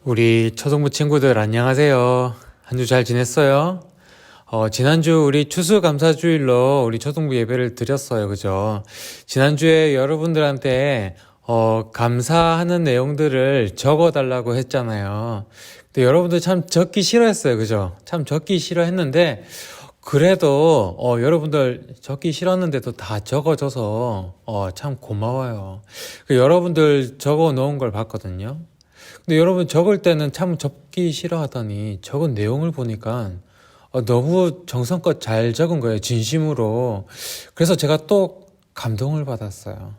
우리 초등부 친구들 안녕하세요. 한 주 잘 지냈어요? 지난주 우리 추수감사주일로 우리 초등부 예배를 드렸어요. 그죠? 지난주에 여러분들한테 감사하는 내용들을 적어달라고 했잖아요. 근데 여러분들 참 적기 싫어했어요. 그죠? 참 적기 싫어했는데 그래도 여러분들 적기 싫었는데도 다 적어줘서 참 고마워요. 여러분들 적어 놓은 걸 봤거든요. 근데 여러분 적을 때는 참 적기 싫어하더니 적은 내용을 보니까 너무 정성껏 잘 적은 거예요. 진심으로. 그래서 제가 또 감동을 받았어요.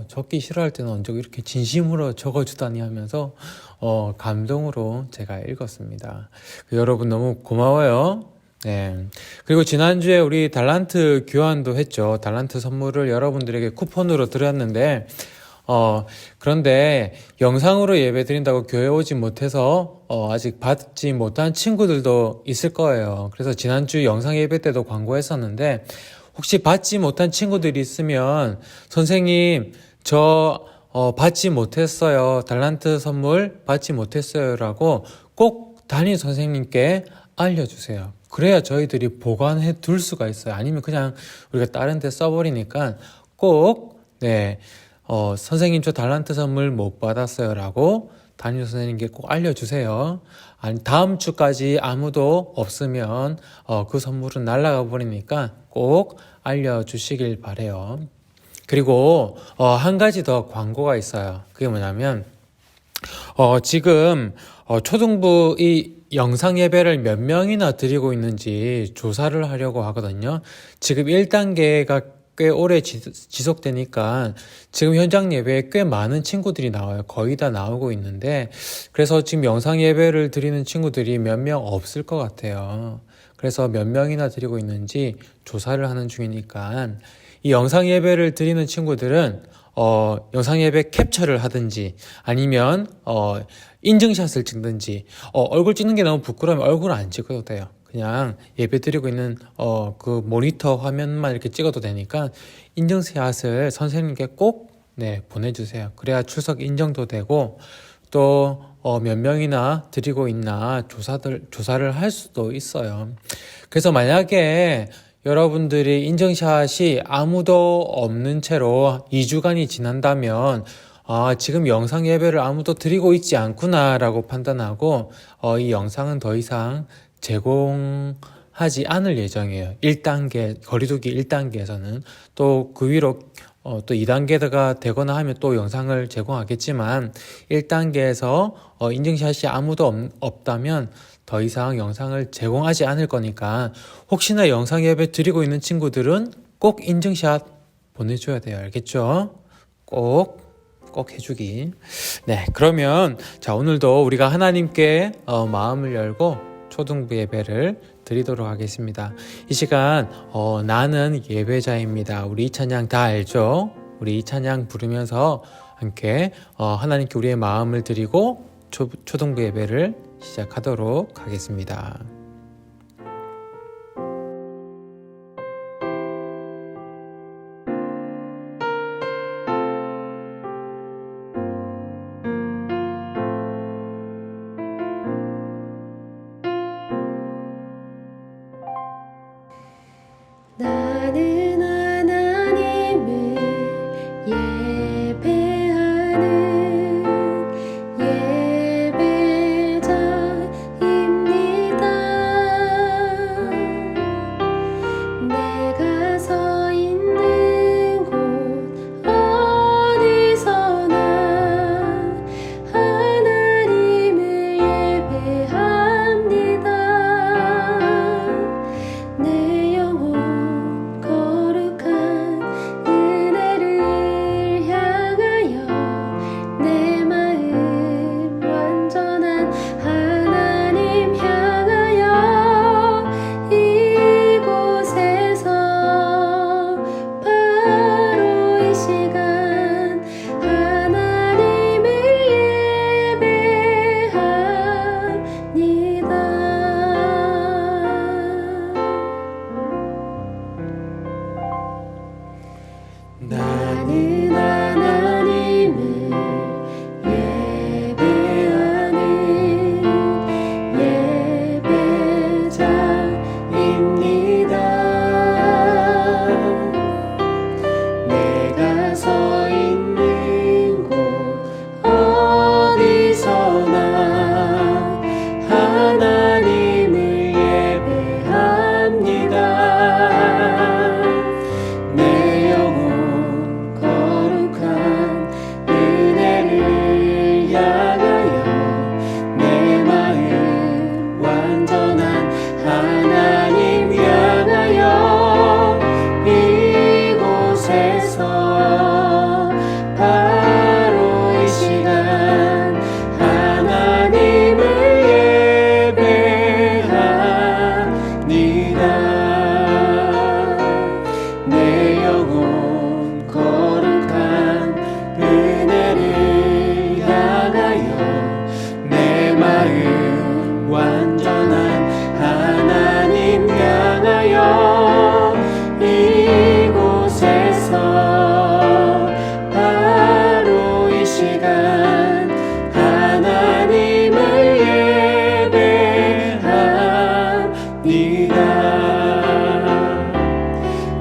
적기 싫어할 때는 언제 이렇게 진심으로 적어주다니 하면서 감동으로 제가 읽었습니다. 여러분 너무 고마워요. 네. 그리고 지난주에 우리 달란트 교환도 했죠. 달란트 선물을 여러분들에게 쿠폰으로 드렸는데 그런데 영상으로 예배 드린다고 교회 오지 못해서 아직 받지 못한 친구들도 있을 거예요. 그래서 지난주 영상 예배 때도 광고했었는데 혹시 받지 못한 친구들이 있으면 선생님 저 받지 못했어요. 달란트 선물 받지 못했어요. 라고 꼭 담임 선생님께 알려주세요. 그래야 저희들이 보관해 둘 수가 있어요. 아니면 그냥 우리가 다른 데 써버리니까 꼭 선생님 저 달란트 선물 못 받았어요 라고 담임 선생님께 꼭 알려주세요. 아니, 다음 주까지 아무도 없으면 그 선물은 날아가 버리니까 꼭 알려주시길 바래요. 그리고 한 가지 더 광고가 있어요. 그게 뭐냐면 지금 초등부 이 영상 예배를 몇 명이나 드리고 있는지 조사를 하려고 하거든요. 지금 1단계가 꽤 오래 지속되니까 지금 현장 예배에 꽤 많은 친구들이 나와요. 거의 다 나오고 있는데 그래서 지금 영상 예배를 드리는 친구들이 몇 명 없을 것 같아요. 그래서 몇 명이나 드리고 있는지 조사를 하는 중이니까 이 영상 예배를 드리는 친구들은 영상 예배 캡처를 하든지 아니면 인증샷을 찍든지 얼굴 찍는 게 너무 부끄러우면 얼굴 안 찍어도 돼요. 그냥 예배 드리고 있는 그 모니터 화면만 이렇게 찍어도 되니까 인증샷을 선생님께 꼭 보내주세요. 그래야 출석 인정도 되고 또 몇 명이나 드리고 있나 조사를 할 수도 있어요. 그래서 만약에 여러분들이 인증샷이 아무도 없는 채로 2주간이 지난다면 지금 영상 예배를 아무도 드리고 있지 않구나 라고 판단하고 이 영상은 더 이상 제공하지 않을 예정이에요. 1단계, 거리두기 1단계에서는 또 그 위로 또 2단계가 되거나 하면 또 영상을 제공하겠지만 1단계에서 인증샷이 아무도 없다면 더 이상 영상을 제공하지 않을 거니까 혹시나 영상 예배 드리고 있는 친구들은 꼭 인증샷 보내줘야 돼요. 알겠죠? 꼭 해주기. 그러면 자 오늘도 우리가 하나님께 마음을 열고 초등부 예배를 드리도록 하겠습니다. 이 시간 나는 예배자입니다. 우리 이 찬양 다 알죠? 우리 이 찬양 부르면서 함께 하나님께 우리의 마음을 드리고 초등부 예배를 시작하도록 하겠습니다. 나는 하나님을 예배하는 예배자입니다. 완전한 하나님 향하여 이곳에서 바로 이 시간 하나님을 예배합니다.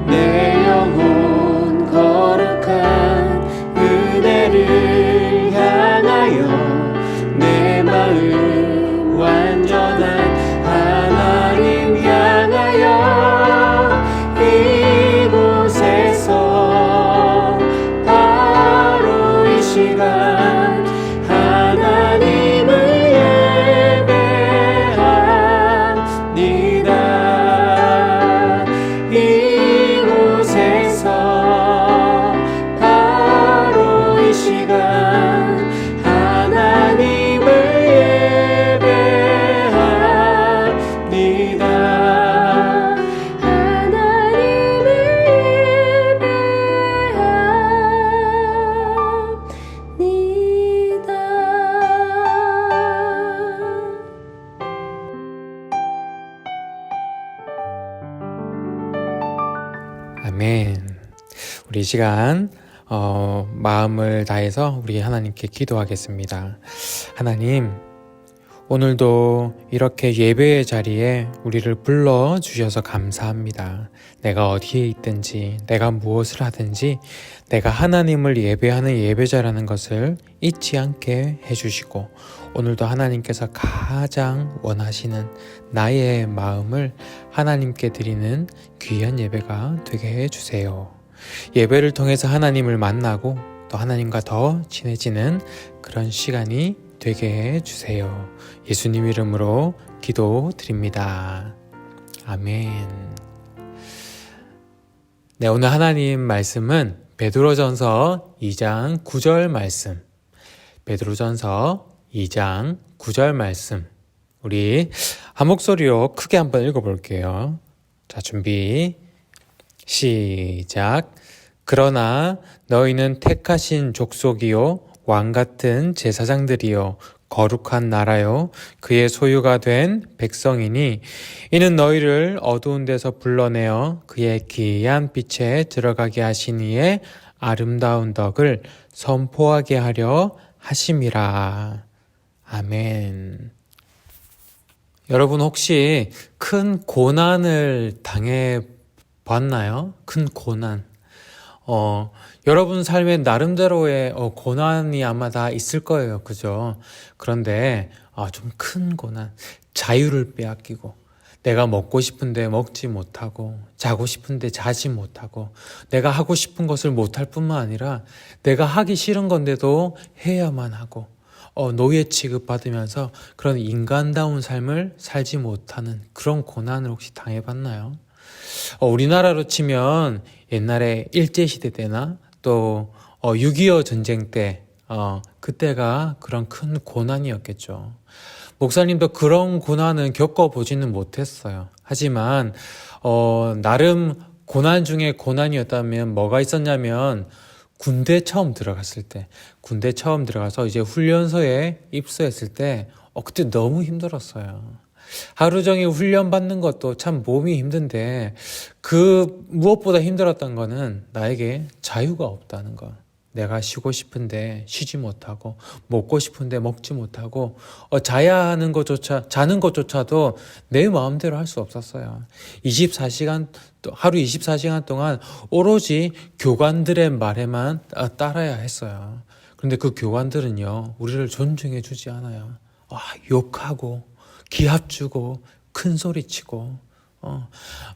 내 영혼 거룩한 은혜를 향하여 내 마음 완전한 하나님 향하여 이곳에서 바로 이 시간 하나님을 예배합니다. 이곳에서 바로 이 시간 하나님을 예배합니다. 아멘. 우리 이 시간 마음을 다해서 우리 하나님께 기도하겠습니다. 하나님, 오늘도 이렇게 예배의 자리에 우리를 불러주셔서 감사합니다. 내가 어디에 있든지, 내가 무엇을 하든지, 내가 하나님을 예배하는 예배자라는 것을 잊지 않게 해주시고, 오늘도 하나님께서 가장 원하시는 나의 마음을 하나님께 드리는 귀한 예배가 되게 해주세요. 예배를 통해서 하나님을 만나고 또 하나님과 더 친해지는 그런 시간이 되게 해주세요. 예수님 이름으로 기도드립니다. 아멘. 네, 오늘 하나님 말씀은 베드로전서 2장 9절 말씀. 베드로전서 2장 9절 말씀. 우리 한 목소리로 크게 한번 읽어볼게요. 자, 준비. 시작. 그러나 너희는 택하신 족속이요 왕같은 제사장들이요 거룩한 나라요 그의 소유가 된 백성이니 이는 너희를 어두운 데서 불러내어 그의 기이한 빛에 들어가게 하신 이의 아름다운 덕을 선포하게 하려 하심이라. 아멘. 여러분 혹시 큰 고난을 당해 봤나요? 큰 고난. 여러분 삶에 나름대로의 고난이 아마 다 있을 거예요. 그죠? 그런데 좀 큰 고난, 자유를 빼앗기고 내가 먹고 싶은데 먹지 못하고 자고 싶은데 자지 못하고 내가 하고 싶은 것을 못할 뿐만 아니라 내가 하기 싫은 건데도 해야만 하고 노예 취급받으면서 그런 인간다운 삶을 살지 못하는 그런 고난을 혹시 당해봤나요? 우리나라로 치면 옛날에 일제시대 때나 또 6.25 전쟁 때 그때가 그런 큰 고난이었겠죠. 목사님도 그런 고난은 겪어보지는 못했어요. 하지만 나름 고난 중에 고난이었다면 뭐가 있었냐면 군대 처음 들어갔을 때, 군대 처음 들어가서 이제 훈련소에 입소했을 때 그때 너무 힘들었어요. 하루 종일 훈련 받는 것도 참 몸이 힘든데 그 무엇보다 힘들었던 거는 나에게 자유가 없다는 것. 내가 쉬고 싶은데 쉬지 못하고 먹고 싶은데 먹지 못하고 자는 것조차도 내 마음대로 할 수 없었어요. 24시간 하루 24시간 동안 오로지 교관들의 말에만 따라야 했어요. 그런데 그 교관들은요 우리를 존중해 주지 않아요. 욕하고 기합 주고 큰 소리 치고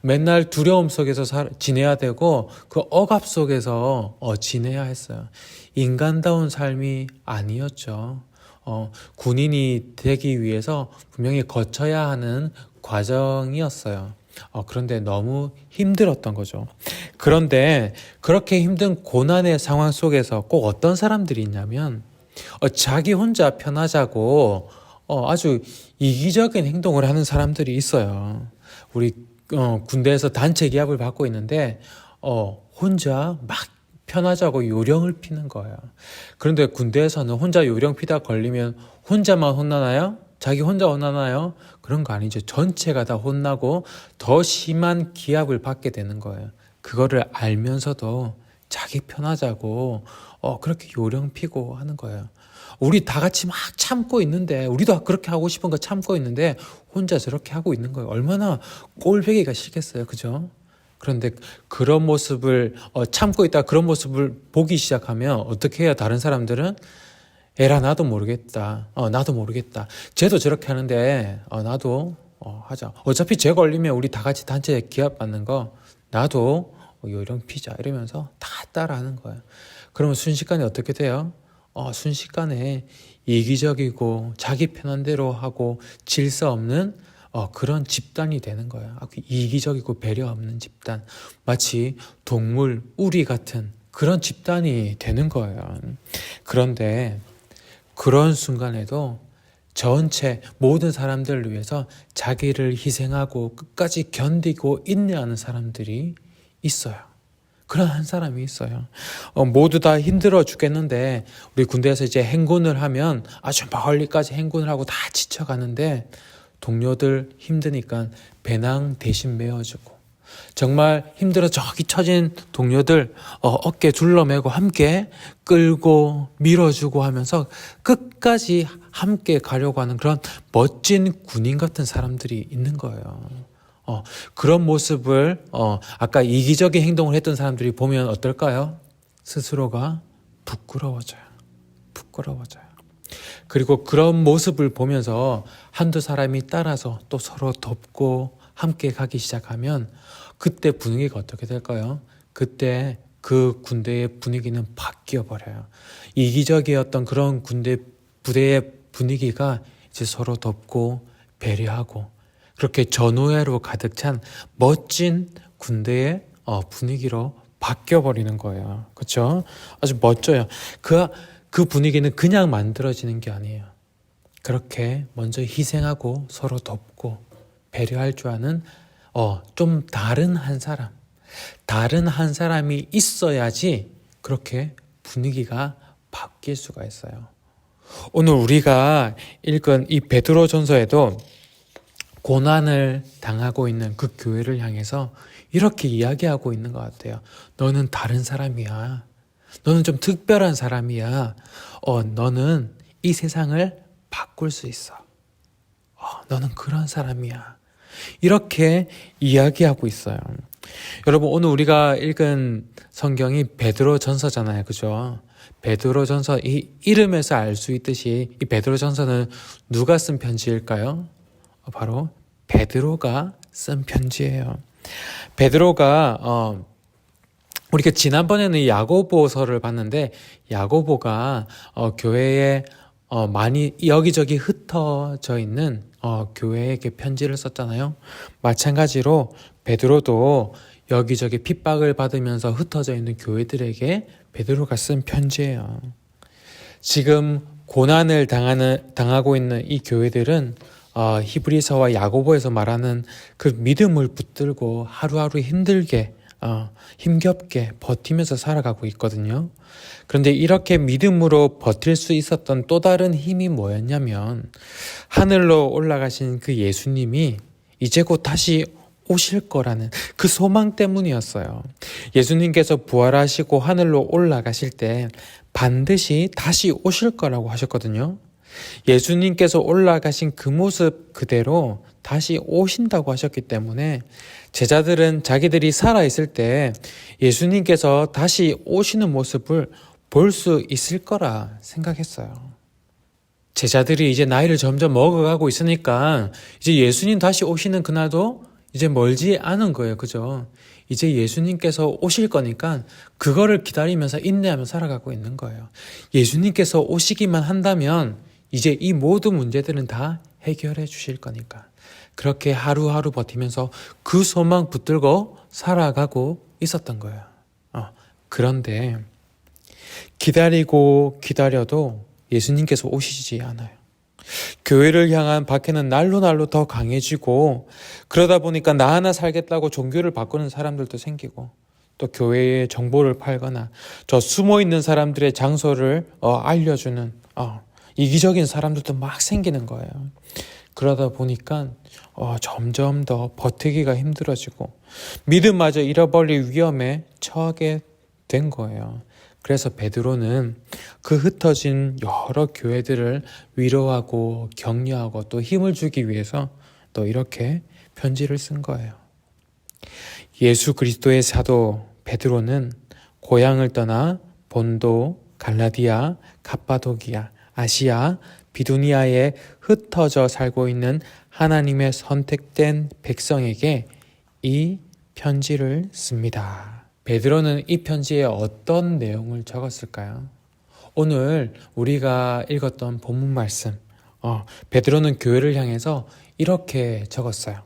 맨날 두려움 속에서 지내야 되고 그 억압 속에서 지내야 했어요. 인간다운 삶이 아니었죠. 군인이 되기 위해서 분명히 거쳐야 하는 과정이었어요. 그런데 너무 힘들었던 거죠. 그런데 그렇게 힘든 고난의 상황 속에서 꼭 어떤 사람들이 있냐면 자기 혼자 편하자고 아주 이기적인 행동을 하는 사람들이 있어요. 우리 군대에서 단체 기합을 받고 있는데 혼자 막 편하자고 요령을 피는 거예요. 그런데 군대에서는 혼자 요령 피다 걸리면 혼자만 혼나나요? 자기 혼자 혼나나요? 그런 거 아니죠. 전체가 다 혼나고 더 심한 기합을 받게 되는 거예요. 그거를 알면서도 자기 편하자고 그렇게 요령 피고 하는 거예요. 우리 다 같이 막 참고 있는데, 우리도 그렇게 하고 싶은 거 참고 있는데 혼자 저렇게 하고 있는 거예요. 얼마나 꼴배기가 싫겠어요. 그죠? 그런데 그런 모습을 참고 있다, 그런 모습을 보기 시작하면 어떻게 해요? 다른 사람들은 에라 나도 모르겠다. 나도 모르겠다. 쟤도 저렇게 하는데 나도 하자. 어차피 쟤 걸리면 우리 다 같이 단체 기합 받는 거 나도 요령 피자 이러면서 다 따라하는 거예요. 그러면 순식간에 어떻게 돼요? 순식간에 이기적이고 자기 편한 대로 하고 질서 없는 그런 집단이 되는 거예요. 이기적이고 배려 없는 집단. 마치 동물, 우리 같은 그런 집단이 되는 거예요. 그런데 그런 순간에도 전체 모든 사람들을 위해서 자기를 희생하고 끝까지 견디고 인내하는 사람들이 있어요. 그런 한 사람이 있어요. 모두 다 힘들어 죽겠는데 우리 군대에서 이제 행군을 하면 아주 멀리까지 행군을 하고 다 지쳐가는데 동료들 힘드니까 배낭 대신 메어주고, 정말 힘들어 저기 처진 동료들 어깨 둘러매고 함께 끌고 밀어주고 하면서 끝까지 함께 가려고 하는 그런 멋진 군인 같은 사람들이 있는 거예요. 그런 모습을 아까 이기적인 행동을 했던 사람들이 보면 어떨까요? 스스로가 부끄러워져요. 그리고 그런 모습을 보면서 한두 사람이 따라서 또 서로 돕고 함께 가기 시작하면 그때 분위기가 어떻게 될까요? 그때 그 군대의 분위기는 바뀌어 버려요. 이기적이었던 그런 부대의 분위기가 이제 서로 돕고 배려하고 그렇게 전우애로 가득 찬 멋진 군대의 분위기로 바뀌어 버리는 거예요. 그렇죠? 아주 멋져요. 그 분위기는 그냥 만들어지는 게 아니에요. 그렇게 먼저 희생하고 서로 돕고 배려할 줄 아는 좀 다른 한 사람이 있어야지 그렇게 분위기가 바뀔 수가 있어요. 오늘 우리가 읽은 이 베드로전서에도 고난을 당하고 있는 그 교회를 향해서 이렇게 이야기하고 있는 것 같아요. 너는 다른 사람이야. 너는 좀 특별한 사람이야. 너는 이 세상을 바꿀 수 있어. 너는 그런 사람이야. 이렇게 이야기하고 있어요. 여러분, 오늘 우리가 읽은 성경이 베드로전서잖아요. 그죠? 베드로전서, 이 이름에서 알 수 있듯이 이 베드로전서는 누가 쓴 편지일까요? 바로 베드로가 쓴 편지예요. 베드로가 우리가 지난번에는 이 야고보서를 봤는데 야고보가 교회에 많이 여기저기 흩어져 있는 교회에게 편지를 썼잖아요. 마찬가지로 베드로도 여기저기 핍박을 받으면서 흩어져 있는 교회들에게 베드로가 쓴 편지예요. 지금 고난을 당하고 있는 이 교회들은 히브리서와 야고보에서 말하는 그 믿음을 붙들고 하루하루 힘들게 힘겹게 버티면서 살아가고 있거든요. 그런데 이렇게 믿음으로 버틸 수 있었던 또 다른 힘이 뭐였냐면 하늘로 올라가신 그 예수님이 이제 곧 다시 오실 거라는 그 소망 때문이었어요. 예수님께서 부활하시고 하늘로 올라가실 때 반드시 다시 오실 거라고 하셨거든요. 예수님께서 올라가신 그 모습 그대로 다시 오신다고 하셨기 때문에 제자들은 자기들이 살아있을 때 예수님께서 다시 오시는 모습을 볼 수 있을 거라 생각했어요. 제자들이 이제 나이를 점점 먹어가고 있으니까 이제 예수님 다시 오시는 그날도 이제 멀지 않은 거예요. 그죠? 이제 예수님께서 오실 거니까 그거를 기다리면서 인내하며 살아가고 있는 거예요. 예수님께서 오시기만 한다면 이제 이 모든 문제들은 다 해결해 주실 거니까. 그렇게 하루하루 버티면서 그 소망 붙들고 살아가고 있었던 거예요. 그런데 기다리고 기다려도 예수님께서 오시지 않아요. 교회를 향한 박해는 날로 더 강해지고 그러다 보니까 나 하나 살겠다고 종교를 바꾸는 사람들도 생기고 또 교회의 정보를 팔거나 저 숨어있는 사람들의 장소를 알려주는 이기적인 사람들도 막 생기는 거예요. 그러다 보니까 점점 더 버티기가 힘들어지고 믿음마저 잃어버릴 위험에 처하게 된 거예요. 그래서 베드로는 그 흩어진 여러 교회들을 위로하고 격려하고 또 힘을 주기 위해서 또 이렇게 편지를 쓴 거예요. 예수 그리스도의 사도 베드로는 고향을 떠나 본도, 갈라디아, 갑바도기아, 아시아, 비두니아에 흩어져 살고 있는 하나님의 선택된 백성에게 이 편지를 씁니다. 베드로는 이 편지에 어떤 내용을 적었을까요? 오늘 우리가 읽었던 본문 말씀, 베드로는 교회를 향해서 이렇게 적었어요.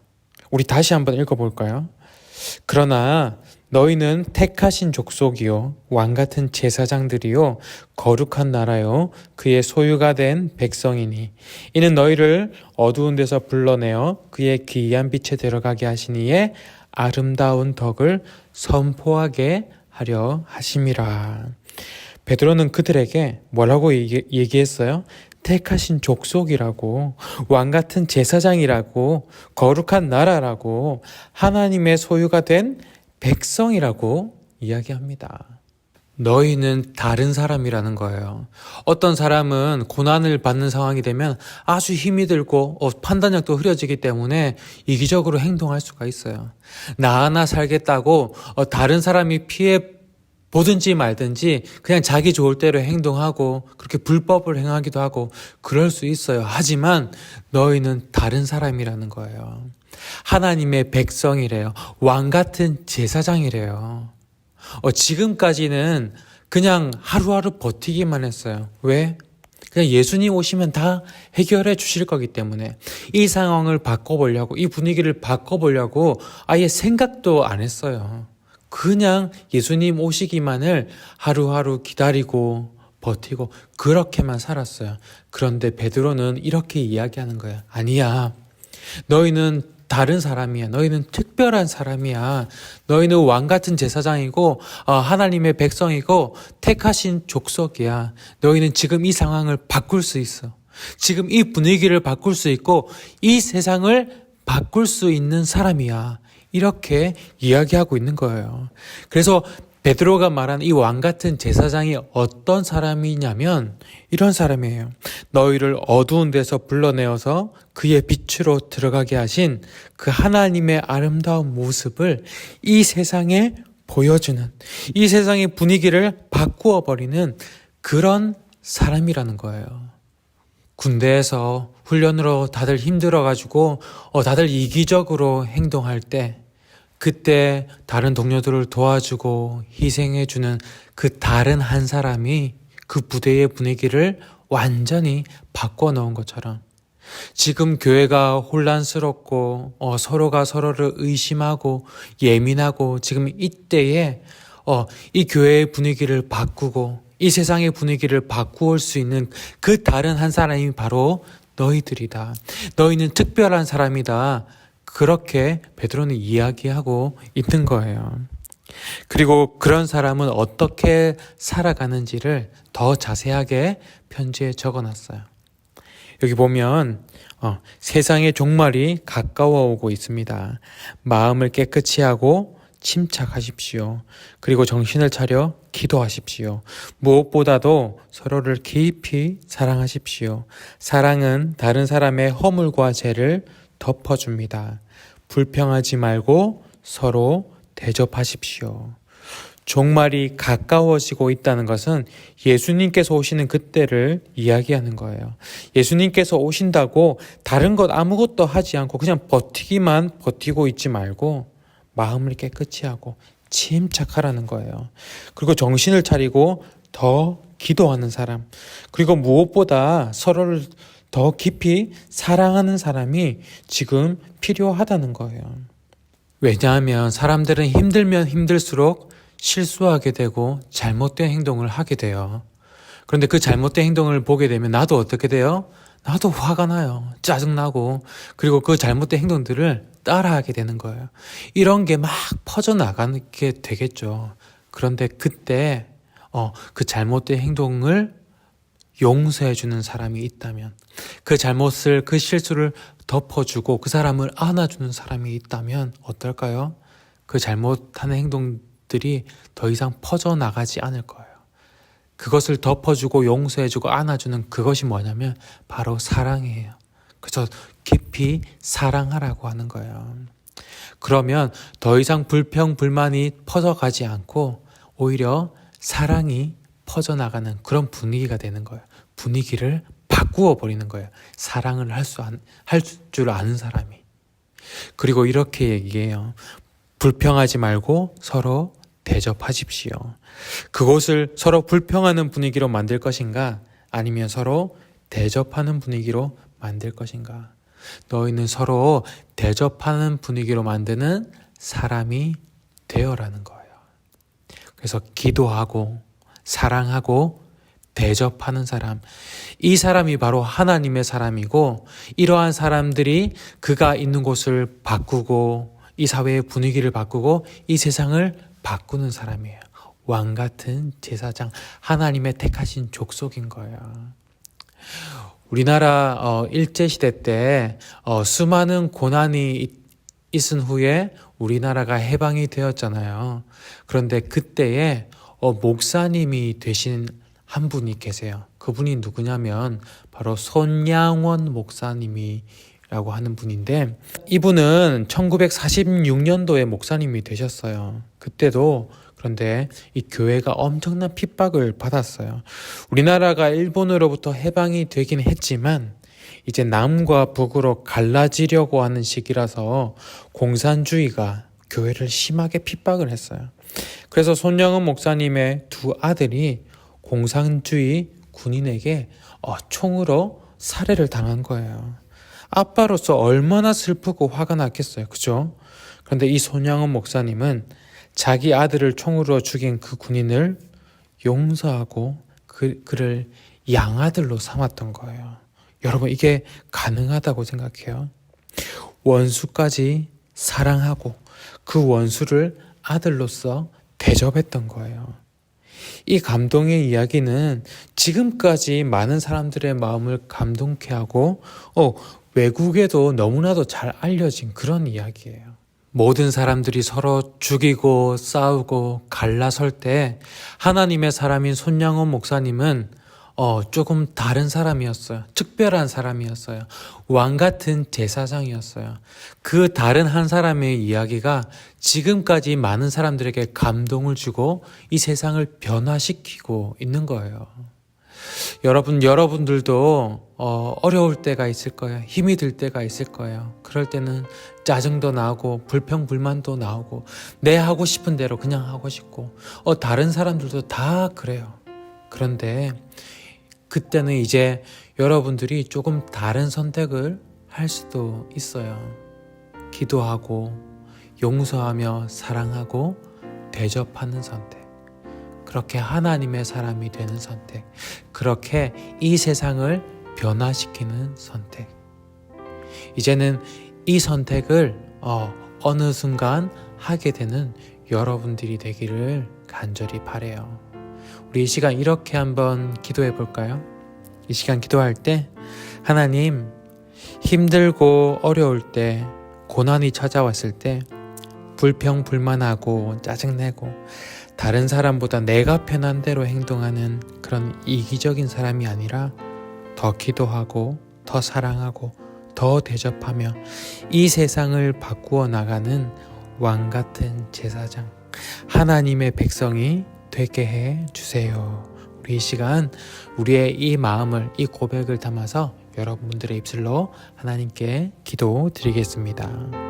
우리 다시 한번 읽어볼까요? 그러나 너희는 택하신 족속이요 왕같은 제사장들이요 거룩한 나라요 그의 소유가 된 백성이니 이는 너희를 어두운 데서 불러내어 그의 기이한 빛에 들어가게 하시니에 아름다운 덕을 선포하게 하려 하심이라. 베드로는 그들에게 뭐라고 얘기했어요? 택하신 족속이라고, 왕같은 제사장이라고, 거룩한 나라라고, 하나님의 소유가 된 백성이라고 이야기합니다. 너희는 다른 사람이라는 거예요. 어떤 사람은 고난을 받는 상황이 되면 아주 힘이 들고 판단력도 흐려지기 때문에 이기적으로 행동할 수가 있어요. 나 하나 살겠다고 다른 사람이 피해 보든지 말든지 그냥 자기 좋을 대로 행동하고 그렇게 불법을 행하기도 하고 그럴 수 있어요. 하지만 너희는 다른 사람이라는 거예요. 하나님의 백성이래요. 왕 같은 제사장이래요. 지금까지는 그냥 하루하루 버티기만 했어요. 왜? 그냥 예수님 오시면 다 해결해 주실 거기 때문에 이 상황을 바꿔보려고, 이 분위기를 바꿔보려고 아예 생각도 안 했어요. 그냥 예수님 오시기만을 하루하루 기다리고 버티고 그렇게만 살았어요. 그런데 베드로는 이렇게 이야기하는 거예요. 아니야. 너희는 다른 사람이야. 너희는 특별한 사람이야. 너희는 왕같은 제사장이고 하나님의 백성이고 택하신 족속이야. 너희는 지금 이 상황을 바꿀 수 있어. 지금 이 분위기를 바꿀 수 있고 이 세상을 바꿀 수 있는 사람이야. 이렇게 이야기하고 있는 거예요. 그래서 베드로가 말한 이 왕같은 제사장이 어떤 사람이냐면 이런 사람이에요. 너희를 어두운 데서 불러내어서 그의 빛으로 들어가게 하신 그 하나님의 아름다운 모습을 이 세상에 보여주는, 이 세상의 분위기를 바꾸어 버리는 그런 사람이라는 거예요. 군대에서 훈련으로 다들 힘들어가지고 다들 이기적으로 행동할 때 그때 다른 동료들을 도와주고 희생해주는 그 다른 한 사람이 그 부대의 분위기를 완전히 바꿔놓은 것처럼 지금 교회가 혼란스럽고 서로가 서로를 의심하고 예민하고 지금 이때에 이 교회의 분위기를 바꾸고 이 세상의 분위기를 바꾸올 수 있는 그 다른 한 사람이 바로 너희들이다. 너희는 특별한 사람이다. 그렇게 베드로는 이야기하고 있는 거예요. 그리고 그런 사람은 어떻게 살아가는지를 더 자세하게 편지에 적어놨어요. 여기 보면 세상의 종말이 가까워 오고 있습니다. 마음을 깨끗이 하고 침착하십시오. 그리고 정신을 차려 기도하십시오. 무엇보다도 서로를 깊이 사랑하십시오. 사랑은 다른 사람의 허물과 죄를 덮어줍니다. 불평하지 말고 서로 대접하십시오. 종말이 가까워지고 있다는 것은 예수님께서 오시는 그때를 이야기하는 거예요. 예수님께서 오신다고 다른 것 아무것도 하지 않고 그냥 버티고 있지 말고 마음을 깨끗이 하고 침착하라는 거예요. 그리고 정신을 차리고 더 기도하는 사람, 그리고 무엇보다 서로를 더 깊이 사랑하는 사람이 지금 필요하다는 거예요. 왜냐하면 사람들은 힘들면 힘들수록 실수하게 되고 잘못된 행동을 하게 돼요. 그런데 그 잘못된 행동을 보게 되면 나도 어떻게 돼요? 나도 화가 나요. 짜증나고 그리고 그 잘못된 행동들을 따라하게 되는 거예요. 이런 게 막 퍼져나가게 되겠죠. 그런데 그때 그 잘못된 행동을 용서해주는 사람이 있다면, 그 잘못을, 그 실수를 덮어주고 그 사람을 안아주는 사람이 있다면 어떨까요? 그 잘못하는 행동들이 더 이상 퍼져나가지 않을 거예요. 그것을 덮어주고 용서해주고 안아주는 그것이 뭐냐면 바로 사랑이에요. 그래서 깊이 사랑하라고 하는 거예요. 그러면 더 이상 불평, 불만이 퍼져가지 않고 오히려 사랑이 퍼져나가는 그런 분위기가 되는 거예요. 분위기를 바꾸어 버리는 거예요. 사랑을 할 줄 아는 사람이. 그리고 이렇게 얘기해요. 불평하지 말고 서로 대접하십시오. 그곳을 서로 불평하는 분위기로 만들 것인가? 아니면 서로 대접하는 분위기로 만들 것인가? 너희는 서로 대접하는 분위기로 만드는 사람이 되어라는 거예요. 그래서 기도하고 사랑하고 대접하는 사람, 이 사람이 바로 하나님의 사람이고, 이러한 사람들이 그가 있는 곳을 바꾸고 이 사회의 분위기를 바꾸고 이 세상을 바꾸는 사람이에요. 왕 같은 제사장, 하나님의 택하신 족속인 거예요. 우리나라 일제시대 때 수많은 고난이 있은 후에 우리나라가 해방이 되었잖아요. 그런데 그때에 목사님이 되신 한 분이 계세요. 그분이 누구냐면 바로 손양원 목사님이라고 하는 분인데, 이분은 1946년도에 목사님이 되셨어요. 그때도 그런데 이 교회가 엄청난 핍박을 받았어요. 우리나라가 일본으로부터 해방이 되긴 했지만 이제 남과 북으로 갈라지려고 하는 시기라서 공산주의가 교회를 심하게 핍박을 했어요. 그래서 손양원 목사님의 두 아들이 공산주의 군인에게 총으로 살해를 당한 거예요. 아빠로서 얼마나 슬프고 화가 났겠어요. 그죠? 그런데 이 손양원 목사님은 자기 아들을 총으로 죽인 그 군인을 용서하고 그를 양아들로 삼았던 거예요. 여러분, 이게 가능하다고 생각해요? 원수까지 사랑하고 그 원수를 아들로서 대접했던 거예요. 이 감동의 이야기는 지금까지 많은 사람들의 마음을 감동케 하고 외국에도 너무나도 잘 알려진 그런 이야기예요. 모든 사람들이 서로 죽이고 싸우고 갈라설 때 하나님의 사람인 손양원 목사님은 조금 다른 사람이었어요. 특별한 사람이었어요. 왕 같은 제사장이었어요. 그 다른 한 사람의 이야기가 지금까지 많은 사람들에게 감동을 주고 이 세상을 변화시키고 있는 거예요. 여러분들도 어려울 때가 있을 거예요. 힘이 들 때가 있을 거예요. 그럴 때는 짜증도 나오고 불평 불만도 나오고 내 하고 싶은 대로 그냥 하고 싶고 다른 사람들도 다 그래요. 그런데 그때는 이제 여러분들이 조금 다른 선택을 할 수도 있어요. 기도하고 용서하며 사랑하고 대접하는 선택. 그렇게 하나님의 사람이 되는 선택. 그렇게 이 세상을 변화시키는 선택. 이제는 이 선택을 어느 순간 하게 되는 여러분들이 되기를 간절히 바라요. 우리 이 시간 이렇게 한번 기도해 볼까요? 이 시간 기도할 때 하나님, 힘들고 어려울 때, 고난이 찾아왔을 때 불평 불만하고 짜증내고 다른 사람보다 내가 편한 대로 행동하는 그런 이기적인 사람이 아니라 더 기도하고 더 사랑하고 더 대접하며 이 세상을 바꾸어 나가는 왕 같은 제사장, 하나님의 백성이 되게 해 주세요. 우리 이 시간 우리의 이 마음을, 이 고백을 담아서 여러분들의 입술로 하나님께 기도 드리겠습니다.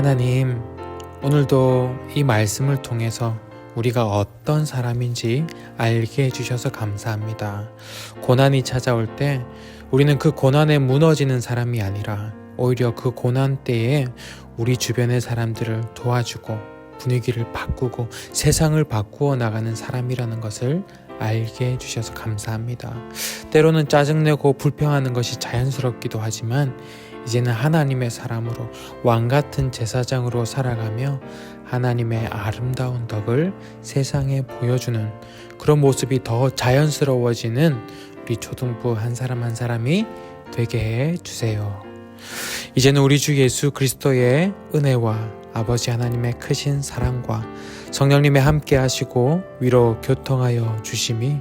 하나님, 오늘도 이 말씀을 통해서 우리가 어떤 사람인지 알게 해주셔서 감사합니다. 고난이 찾아올 때 우리는 그 고난에 무너지는 사람이 아니라 오히려 그 고난 때에 우리 주변의 사람들을 도와주고 분위기를 바꾸고 세상을 바꾸어 나가는 사람이라는 것을 알게 해주셔서 감사합니다. 때로는 짜증내고 불평하는 것이 자연스럽기도 하지만 이제는 하나님의 사람으로 왕같은 제사장으로 살아가며 하나님의 아름다운 덕을 세상에 보여주는 그런 모습이 더 자연스러워지는 우리 초등부 한 사람 한 사람이 되게 해 주세요. 이제는 우리 주 예수 그리스도의 은혜와 아버지 하나님의 크신 사랑과 성령님의 함께 하시고 위로 교통하여 주심이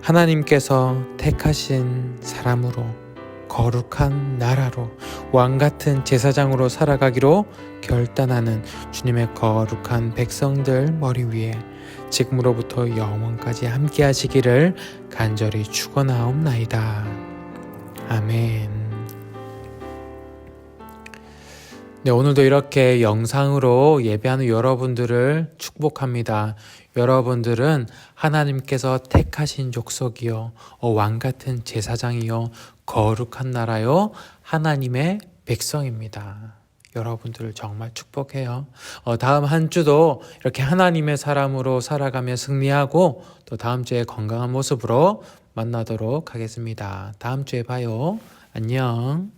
하나님께서 택하신 사람으로 거룩한 나라로 왕같은 제사장으로 살아가기로 결단하는 주님의 거룩한 백성들 머리 위에 지금으로부터 영원까지 함께 하시기를 간절히 축원하옵나이다. 아멘. 네, 오늘도 이렇게 영상으로 예배하는 여러분들을 축복합니다. 여러분들은 하나님께서 택하신 족속이요, 왕같은 제사장이요, 거룩한 나라요, 하나님의 백성입니다. 여러분들을 정말 축복해요. 다음 한 주도 이렇게 하나님의 사람으로 살아가며 승리하고 또 다음 주에 건강한 모습으로 만나도록 하겠습니다. 다음 주에 봐요. 안녕.